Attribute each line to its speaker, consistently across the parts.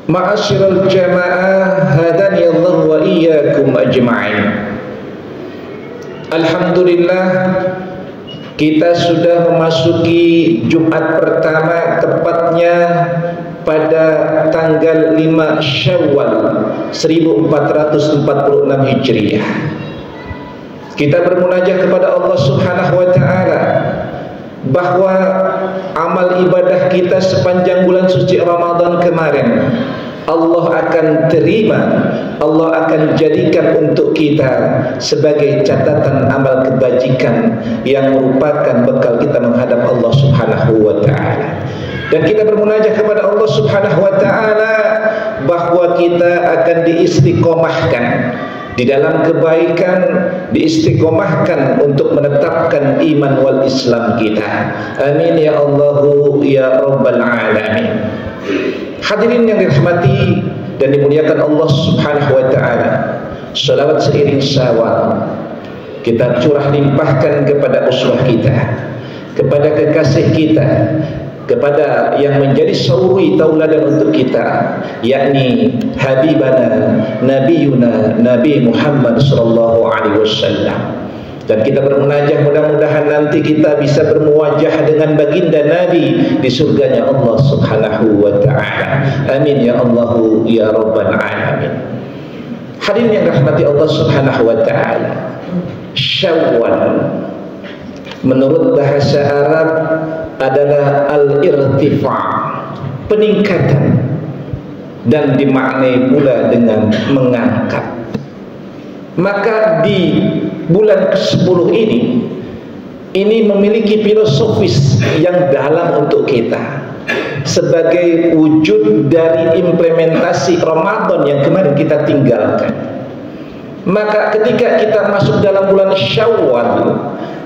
Speaker 1: Ma'asyiral jamaah, hadani Allah wa iyyakum ajma'in. Alhamdulillah, kita sudah memasuki Jumat pertama, tepatnya pada tanggal 5 Syawal 1446 Hijriah. Kita bermunajat kepada Allah Subhanahu wa taala bahwa amal ibadah kita sepanjang bulan suci Ramadan kemarin Allah akan terima, Allah akan jadikan untuk kita sebagai catatan amal kebajikan yang merupakan bekal kita menghadap Allah Subhanahu wa taala. Dan kita bermunajat kepada Allah Subhanahu wa taala bahwa kita akan diistiqomahkan di dalam kebaikan, diistiqomahkan untuk menetapkan iman wal Islam kita. Amin ya Allahu ya Rabbal alamin. Hadirin yang dirahmati dan dimuliakan Allah Subhanahu wa taala, salawat seiring syawal kita curah limpahkan kepada uswah kita, kepada kekasih kita, kepada yang menjadi suri tauladan untuk kita, yakni habibana nabiyuna Nabi Muhammad sallallahu alaihi wasallam. Dan kita bermunajat mudah-mudahan nanti kita bisa bermuwajah dengan baginda Nabi di surganya Allah Subhanahu wa taala. Amin ya Allahu ya Rabbal alamin. Hadirin yang rahmati Allah Subhanahu wa taala, Syawal menurut bahasa Arab adalah al-irtifa', peningkatan, dan dimaknai pula dengan mengangkat. Maka di bulan ke-10 ini memiliki filosofis yang dalam untuk kita sebagai wujud dari implementasi Ramadan yang kemarin kita tinggalkan. Maka ketika kita masuk dalam bulan Syawal,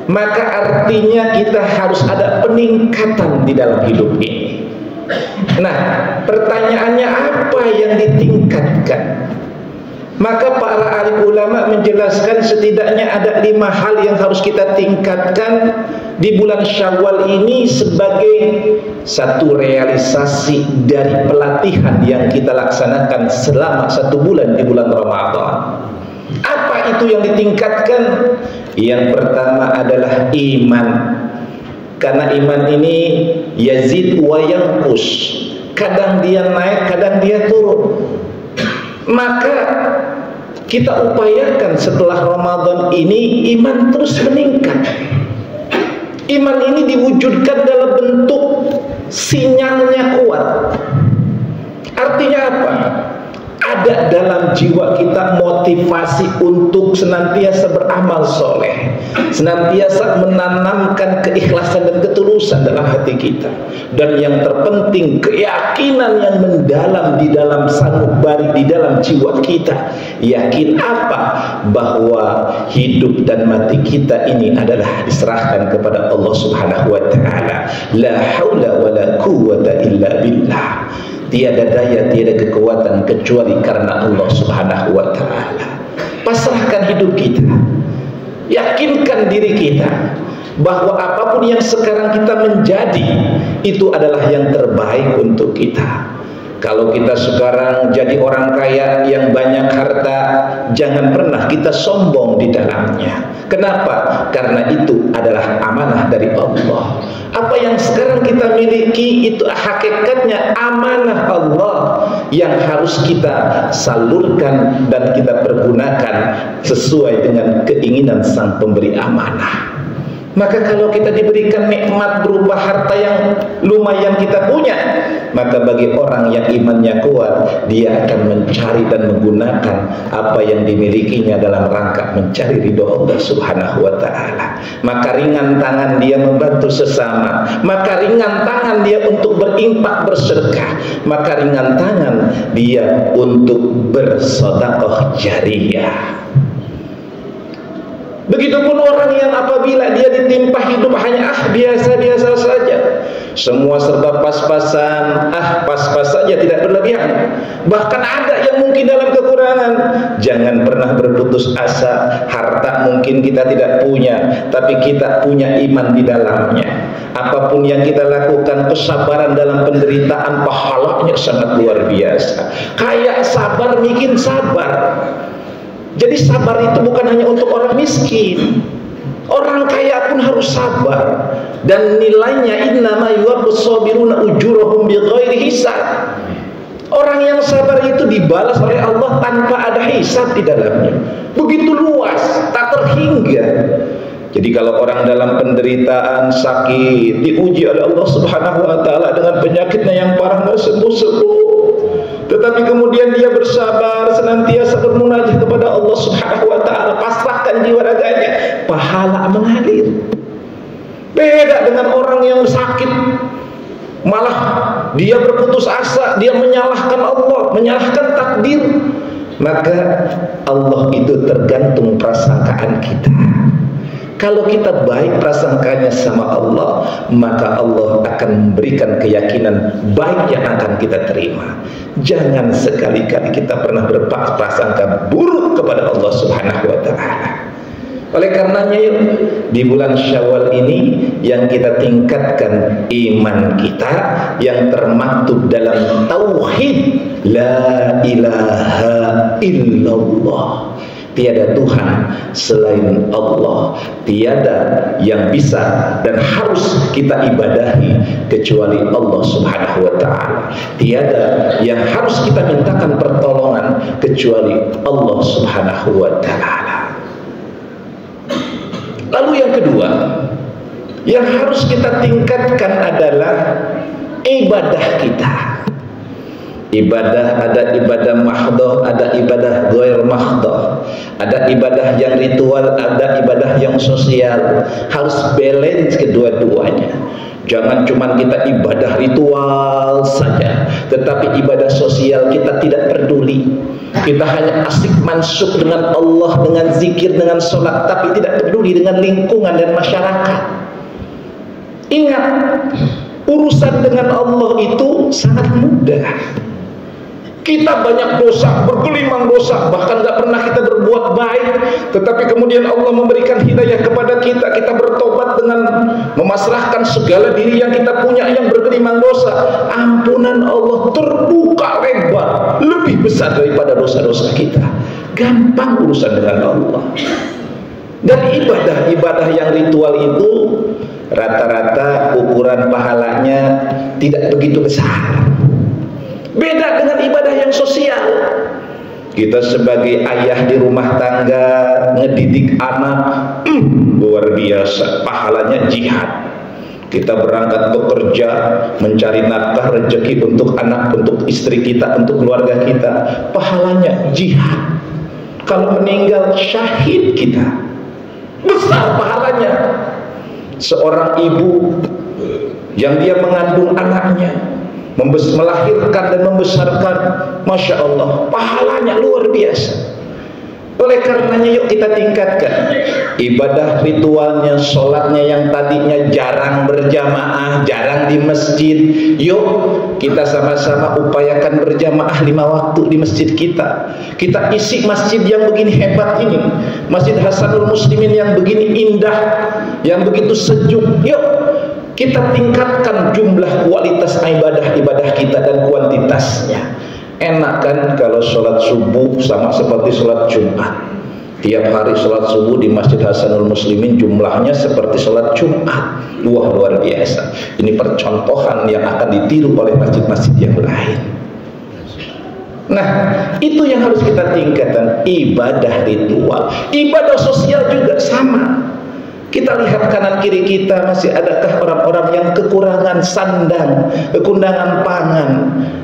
Speaker 1: maka artinya kita harus ada peningkatan di dalam hidup ini. Nah, pertanyaannya apa yang ditingkatkan? Maka para alim ulama menjelaskan setidaknya ada 5 hal yang harus kita tingkatkan di bulan Syawal ini sebagai satu realisasi dari pelatihan yang kita laksanakan selama 1 bulan di bulan Ramadan. Apa itu yang ditingkatkan? Yang pertama adalah iman. Karena iman ini yazid wa yanqus, kadang dia naik, kadang dia turun. Maka kita upayakan setelah Ramadan ini iman terus meningkat. Iman ini diwujudkan dalam bentuk sinyalnya kuat. Artinya apa? Ada dalam jiwa kita motivasi untuk senantiasa beramal soleh, senantiasa menanamkan keikhlasan dan ketulusan dalam hati kita. Dan yang terpenting, keyakinan yang mendalam di dalam sanubari, di dalam jiwa kita. Yakin apa? Bahwa hidup dan mati kita ini adalah diserahkan kepada Allah Subhanahu wa taala. La haula wala quwwata illa billah. Tiada daya, tiada kekuatan kecuali karena Allah Subhanahu wa taala. Pasrahkan hidup kita. Yakinkan diri kita bahwa apapun yang sekarang kita menjadi itu adalah yang terbaik untuk kita. Kalau kita sekarang jadi orang kaya yang banyak harta, jangan pernah kita sombong di dalamnya. Kenapa? Karena itu adalah amanah dari Allah. Apa yang sekarang kita miliki itu hakikatnya amanah Allah yang harus kita salurkan dan kita pergunakan sesuai dengan keinginan sang pemberi amanah. Maka kalau kita diberikan nikmat berupa harta yang lumayan kita punya, maka bagi orang yang imannya kuat, dia akan mencari dan menggunakan apa yang dimilikinya dalam rangka mencari ridho Allah Subhanahu wa taala. Maka ringan tangan dia membantu sesama, maka ringan tangan dia untuk berinfak bersedekah, maka ringan tangan dia untuk bersedekah jariyah. Begitupun orang yang apabila dia ditimpa hidup hanya biasa-biasa saja, semua serba pas-pasan, pas-pas saja, tidak berlebihan. Bahkan ada yang mungkin dalam kekurangan. Jangan pernah berputus asa. Harta mungkin kita tidak punya, tapi kita punya iman di dalamnya. Apapun yang kita lakukan, kesabaran dalam penderitaan, pahalanya sangat luar biasa. Kayak sabar bikin sabar. Jadi sabar itu bukan hanya untuk orang miskin. Orang kaya pun harus sabar. Dan nilainya innama yuwaffas sabiruna ujurahum bighairi hisab. Orang yang sabar itu dibalas oleh Allah tanpa ada hisab di dalamnya. Begitu luas, tak terhingga. Jadi kalau orang dalam penderitaan, sakit, diuji oleh Allah Subhanahu wa taala dengan penyakitnya yang parah, enggak sembuh-sembuh, tetapi kemudian dia bersabar, senantiasa bermunajat kepada Allah Subhanahu wa taala, pasrahkan jiwa raganya, pahala mengalir. Beda dengan orang yang sakit, malah dia berputus asa, dia menyalahkan Allah, menyalahkan takdir. Maka Allah itu tergantung prasangkaan kita. Kalau kita baik prasangkanya sama Allah, maka Allah akan memberikan keyakinan baik yang akan kita terima. Jangan sekali-kali kita pernah berprasangka buruk kepada Allah Subhanahu wa taala. Oleh karenanya yuk, di bulan Syawal ini yang kita tingkatkan iman kita yang termaktub dalam tauhid, la ilaha illallah. Tiada Tuhan selain Allah, tiada yang bisa dan harus kita ibadahi kecuali Allah Subhanahu wa taala. Tiada yang harus kita mintakan pertolongan kecuali Allah Subhanahu wa taala. Lalu yang kedua yang harus kita tingkatkan adalah ibadah kita. Ibadah, ada ibadah mahdhah, ada ibadah ghair mahdhah, ada ibadah yang ritual, ada ibadah yang sosial. Harus balance kedua-duanya. Jangan cuma kita ibadah ritual saja, tetapi ibadah sosial kita tidak peduli. Kita hanya asik mansuk dengan Allah, dengan zikir, dengan sholat, tapi tidak peduli dengan lingkungan dan masyarakat. Ingat, urusan dengan Allah itu sangat mudah. Kita banyak dosa, bergelimang dosa, bahkan gak pernah kita berbuat baik, tetapi kemudian Allah memberikan hidayah kepada kita. Kita bertobat dengan memasrahkan segala diri yang kita punya yang bergelimang dosa. Ampunan Allah terbuka lebar, lebih besar daripada dosa-dosa kita. Gampang urusan dengan Allah. Dan ibadah-ibadah yang ritual itu rata-rata ukuran pahalanya tidak begitu besar. Beda dengan ibadah yang sosial. Kita sebagai ayah di rumah tangga ngedidik anak, luar biasa, pahalanya jihad. Kita berangkat bekerja, mencari nafkah rezeki untuk anak, untuk istri kita, untuk keluarga kita, pahalanya jihad. Kalau meninggal syahid kita, besar pahalanya. Seorang ibu yang dia mengandung anaknya, melahirkan dan membesarkan, Masya Allah, pahalanya luar biasa. Oleh karenanya yuk kita tingkatkan ibadah ritualnya, sholatnya yang tadinya jarang berjamaah, jarang di masjid. Yuk kita sama-sama upayakan berjamaah 5 waktu di masjid kita. Kita isi masjid yang begini hebat ini, Masjid Hasanul Muslimin yang begini indah, yang begitu sejuk. Yuk kita tingkatkan jumlah kualitas ibadah-ibadah kita dan kuantitasnya. Enak kan kalau sholat subuh sama seperti sholat Jumat. Tiap hari sholat subuh di Masjid Hasanul Muslimin jumlahnya seperti sholat Jumat. Wah, luar biasa. Ini percontohan yang akan ditiru oleh masjid-masjid yang lain. Nah, itu yang harus kita tingkatkan, ibadah ritual. Ibadah sosial juga sama. Kita lihat kanan kiri kita, masih adakah orang-orang yang kekurangan sandang, kekurangan pangan?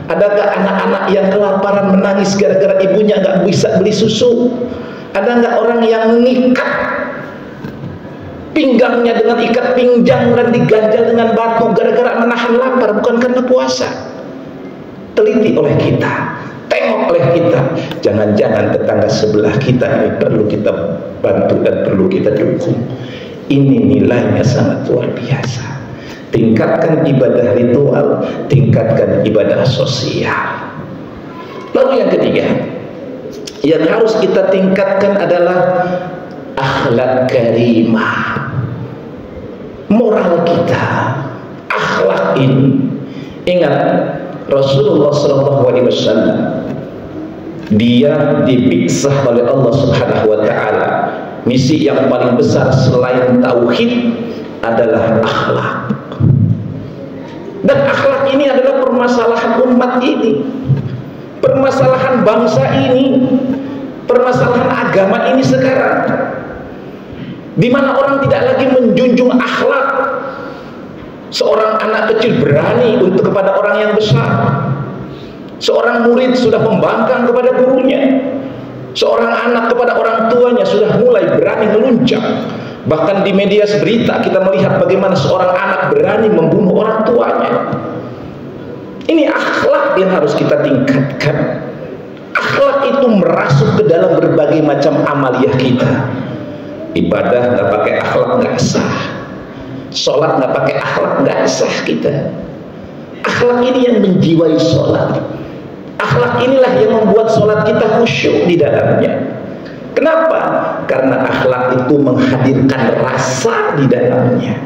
Speaker 1: Adakah anak-anak yang kelaparan menangis gara-gara ibunya nggak bisa beli susu? Ada nggak orang yang mengikat pinggangnya dengan ikat pinggang dan diganjal dengan batu gara-gara menahan lapar, bukan karena puasa? Teliti oleh kita, tengok oleh kita. Jangan-jangan tetangga sebelah kita ini perlu kita bantu dan perlu kita dukung. Ini nilainya sangat luar biasa. Tingkatkan ibadah ritual, tingkatkan ibadah sosial. Lalu yang ketiga, yang harus kita tingkatkan adalah akhlak karimah. Moral kita, akhlak ini. Ingat, Rasulullah SAW dia dibiksah oleh Allah Subhanahu wa taala. Misi yang paling besar selain tauhid adalah akhlak. Dan akhlak ini adalah permasalahan umat ini, permasalahan bangsa ini, permasalahan agama ini sekarang, di mana orang tidak lagi menjunjung akhlak. Seorang anak kecil berani untuk kepada orang yang besar. Seorang murid sudah membangkang kepada gurunya. Seorang anak kepada orang tuanya sudah mulai berani meluncak. Bahkan di media berita kita melihat bagaimana seorang anak berani membunuh orang tuanya. Ini akhlak yang harus kita tingkatkan. Akhlak itu merasuk ke dalam berbagai macam amaliyah kita. Ibadah nggak pakai akhlak nggak sah. Sholat nggak pakai akhlak nggak sah kita. Akhlak ini yang menjiwai sholat. Akhlak inilah yang membuat sholat kita khusyuk di dalamnya. Kenapa? Karena akhlak itu menghadirkan rasa di dalamnya.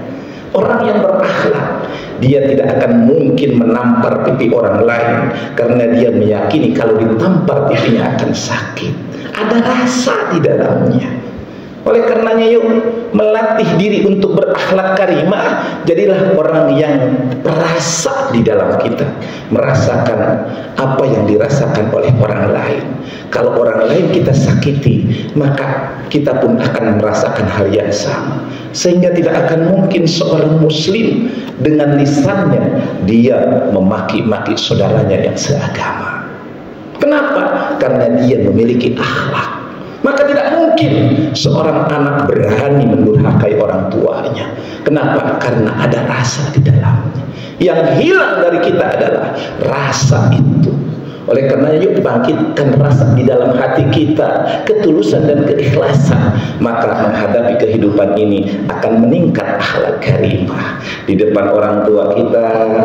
Speaker 1: Orang yang berakhlak, dia tidak akan mungkin menampar pipi orang lain, karena dia meyakini kalau ditampar pipinya akan sakit. Ada rasa di dalamnya. Oleh karenanya yuk melatih diri untuk berakhlak karimah. Jadilah orang yang perasa di dalam kita, merasakan apa yang dirasakan oleh orang lain. Kalau orang lain kita sakiti, maka kita pun akan merasakan hal yang sama. Sehingga tidak akan mungkin seorang muslim dengan lisannya dia memaki-maki saudaranya yang seagama. Kenapa? Karena dia memiliki akhlak. Maka tidak mungkin seorang anak berani mendurhakai orang tuanya. Kenapa? Karena ada rasa di dalamnya. Yang hilang dari kita adalah rasa itu. Oleh karena yuk bangkitkan rasa di dalam hati kita, ketulusan dan keikhlasan, maka menghadapi kehidupan ini akan meningkat akhlak karimah. Di depan orang tua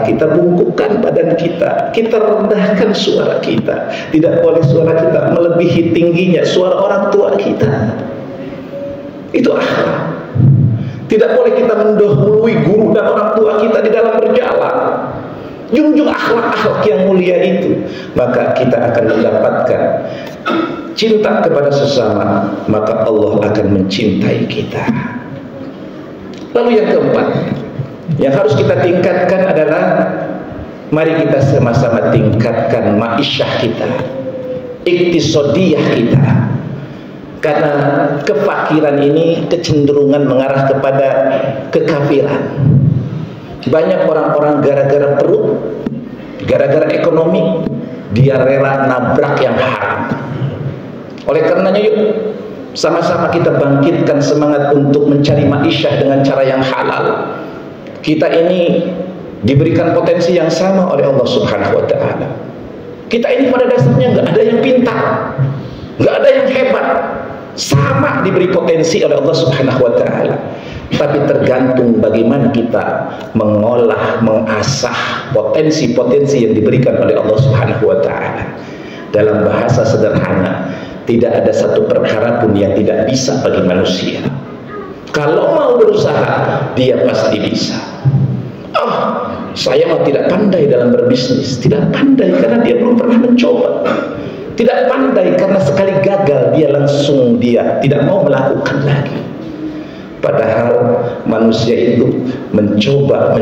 Speaker 1: kita bungkukkan badan kita rendahkan suara kita. Tidak boleh suara kita melebihi tingginya suara orang tua kita. Itu akhlak. Tidak boleh kita mendahului guru dan orang tua kita di dalam berjalan. Junjung akhlak-akhlak yang mulia itu, maka kita akan mendapatkan cinta kepada sesama, maka Allah akan mencintai kita. Lalu yang keempat yang harus kita tingkatkan adalah, mari kita sama-sama tingkatkan ma'isyah kita, iktisodiyah kita. Karena kefakiran ini kecenderungan mengarah kepada kekafiran. Banyak orang-orang gara-gara perut, gara-gara ekonomi, dia rela nabrak yang haram. Oleh karenanya yuk sama-sama kita bangkitkan semangat untuk mencari ma'isyah dengan cara yang halal. Kita ini diberikan potensi yang sama oleh Allah Subhanahu wa ta'ala. Kita ini pada dasarnya nggak ada yang pintar, nggak ada yang hebat, sama diberi potensi oleh Allah Subhanahu wa ta'ala. Tapi tergantung bagaimana kita mengolah, mengasah potensi-potensi yang diberikan oleh Allah Subhanahu wa ta'ala. Dalam bahasa sederhana, tidak ada satu perkara pun yang tidak bisa bagi manusia. Kalau mau berusaha, dia pasti bisa. Saya mah tidak pandai dalam berbisnis. Tidak pandai karena dia belum pernah mencoba. Tidak pandai karena sekali gagal dia tidak mau melakukan lagi. Padahal manusia itu mencoba.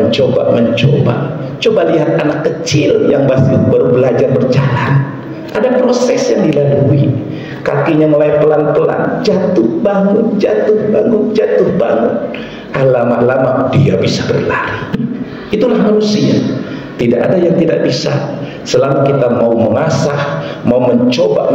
Speaker 1: Coba lihat anak kecil yang baru belajar berjalan. Ada proses yang dilalui. Kakinya mulai pelan-pelan, jatuh bangun. Lama-lama dia bisa berlari. Itulah manusia. Tidak ada yang tidak bisa. Selama kita mau mengasah, mau mencoba,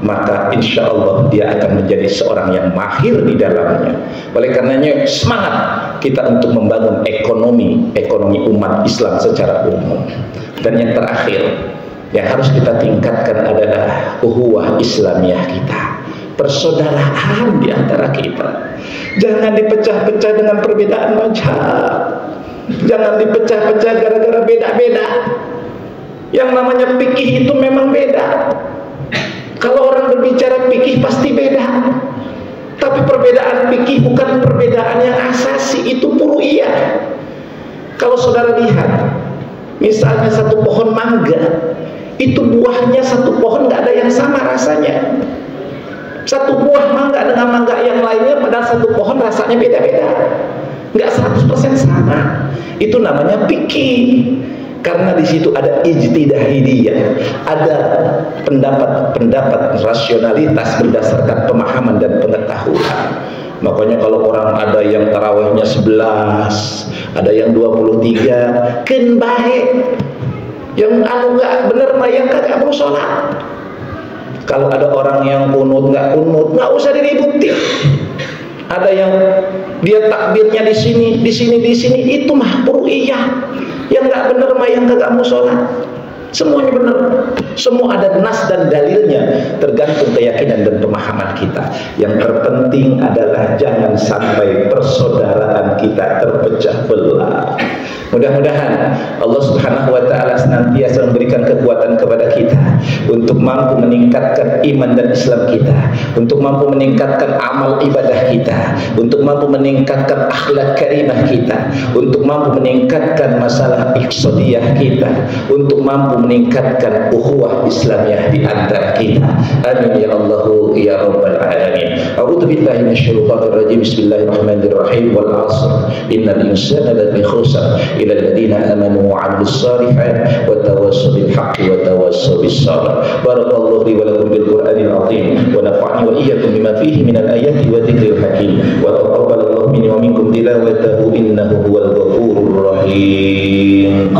Speaker 1: maka insya Allah dia akan menjadi seorang yang mahir di dalamnya. Oleh karenanya semangat kita untuk membangun ekonomi umat Islam secara umum. Dan yang terakhir yang harus kita tingkatkan adalah ukhuwah Islamiyah kita, persaudaraan di antara kita. Jangan dipecah-pecah dengan perbedaan mazhab. Jangan dipecah-pecah gara-gara beda-beda. Yang namanya fikih itu memang beda. Kalau orang berbicara fikih pasti beda. Tapi perbedaan fikih bukan perbedaan yang asasi, itu furu'iyah. Kalau saudara lihat, misalnya satu pohon mangga, itu buahnya satu pohon nggak ada yang sama rasanya. Satu buah mangga dengan mangga yang lainnya, padahal satu pohon rasanya beda-beda, nggak 100% sama. Itu namanya fikih. Karena di situ ada ijtihadiyah, ada pendapat-pendapat rasionalitas berdasarkan pemahaman dan pengetahuan. Makanya kalau orang ada yang tarawihnya 11, ada yang 23, kan baik. Yang nggak bener mah yang kagak mau sholat. Kalau ada orang yang kunut nggak usah diributin. Ada yang dia takbirnya di sini, itu mah furu'iyah. Yang nggak bener mah yang kagak mau sholat. Semuanya benar. Semua ada nas dan dalilnya, tergantung keyakinan dan pemahaman kita. Yang terpenting adalah jangan sampai persaudaraan kita terpecah belah. Mudah-mudahan Allah Subhanahu wa taala senantiasa memberikan kekuatan kepada kita untuk mampu meningkatkan iman dan Islam kita, untuk mampu meningkatkan amal ibadah kita, untuk mampu meningkatkan akhlak karimah kita, untuk mampu meningkatkan masalah iqtisadiyah kita, untuk mampu meningkatkan ukhuwah Islamiyah di antara kita. Amin ya Allah ya rabbal alamin. A'udzu billahi minasyaitonir rajim. Bismillahirrahmanirrahim. Wal 'asr innal insana lafi khusr ila alladziina aamanu wa 'amilus shalihaati wa tawassaw bil haqqi wa tawassaw bis sabr. Barakallahu li wa lakum bil Qur'anil 'azim wa nafa'ani wa iyyakum bima fihi minal ayati wa dzikril hakim wa taqabbalallahu minni wa minkum tilawatahu innahu huwal ghafurur rahim.